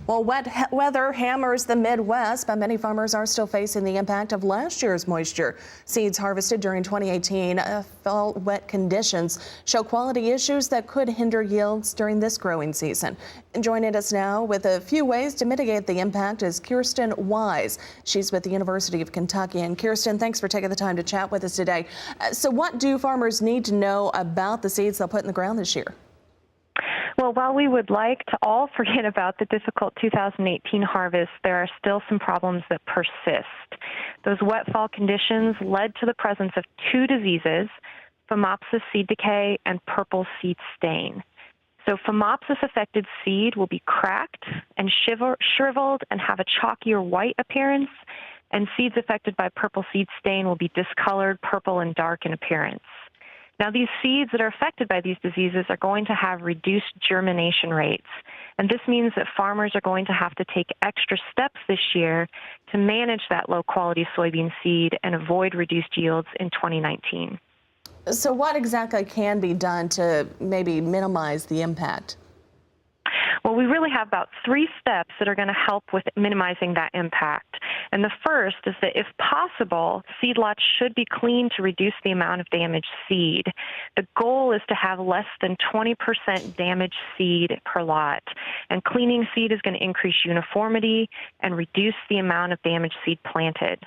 Well, weather hammers the Midwest, but many farmers are still facing the impact of last year's moisture. Seeds harvested during 2018 fell wet conditions show quality issues that could hinder yields during this growing season. And joining us now with a few ways to mitigate the impact is Kiersten Wise. She's with the University of Kentucky. And Kiersten, thanks for taking the time to chat with us today. So what do farmers need to know about the seeds they'll put in the ground this year? Well, while we would like to all forget about the difficult 2018 harvest, there are still some problems that persist. Those wet fall conditions led to the presence of two diseases, Phomopsis seed decay and purple seed stain. So Phomopsis-affected seed will be cracked and shriveled and have a chalkier white appearance, and seeds affected by purple seed stain will be discolored, purple, and dark in appearance. Now, these seeds that are affected by these diseases are going to have reduced germination rates, and this means that farmers are going to have to take extra steps this year to manage that low-quality soybean seed and avoid reduced yields in 2019. So what exactly can be done to maybe minimize the impact? Well, we really have about 3 steps that are going to help with minimizing that impact. And the first is that if possible, seed lots should be cleaned to reduce the amount of damaged seed. The goal is to have less than 20% damaged seed per lot. And cleaning seed is going to increase uniformity and reduce the amount of damaged seed planted.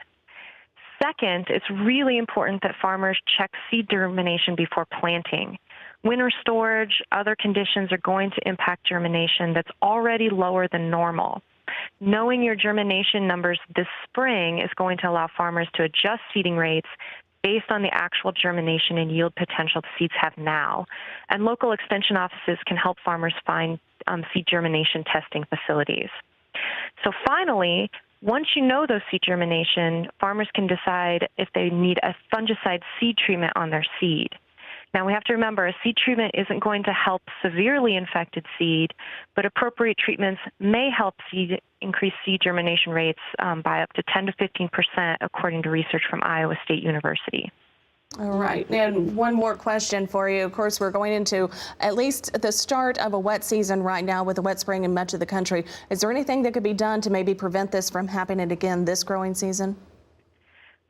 Second, it's really important that farmers check seed germination before planting. Winter storage, other conditions are going to impact germination that's already lower than normal. Knowing your germination numbers this spring is going to allow farmers to adjust seeding rates based on the actual germination and yield potential the seeds have now. And local extension offices can help farmers find seed germination testing facilities. So finally, once you know those seed germination, farmers can decide if they need a fungicide seed treatment on their seed. Now, we have to remember, a seed treatment isn't going to help severely infected seed, but appropriate treatments may help increase seed germination rates by up to 10 to 15%, according to research from Iowa State University. All right. And one more question for you. Of course, we're going into at least the start of a wet season right now with a wet spring in much of the country. Is there anything that could be done to maybe prevent this from happening again this growing season?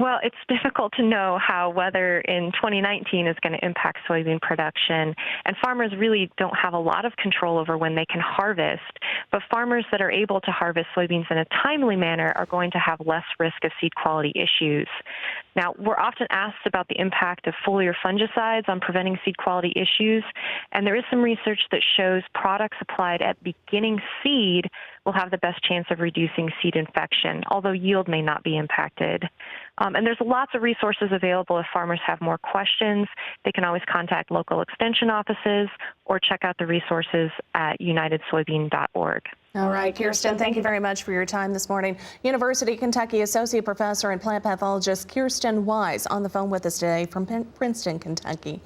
Well, it's difficult to know how weather in 2019 is going to impact soybean production, and farmers really don't have a lot of control over when they can harvest. But farmers that are able to harvest soybeans in a timely manner are going to have less risk of seed quality issues. Now, we're often asked about the impact of foliar fungicides on preventing seed quality issues, and there is some research that shows products applied at beginning seed will have the best chance of reducing seed infection, although yield may not be impacted. And there's lots of resources available if farmers have more questions. They can always contact local extension offices or check out the resources at unitedsoybean.org. All right, Kiersten, thank you very much for your time this morning. University of Kentucky Associate Professor and Plant Pathologist Kiersten Wise on the phone with us today from Princeton, Kentucky.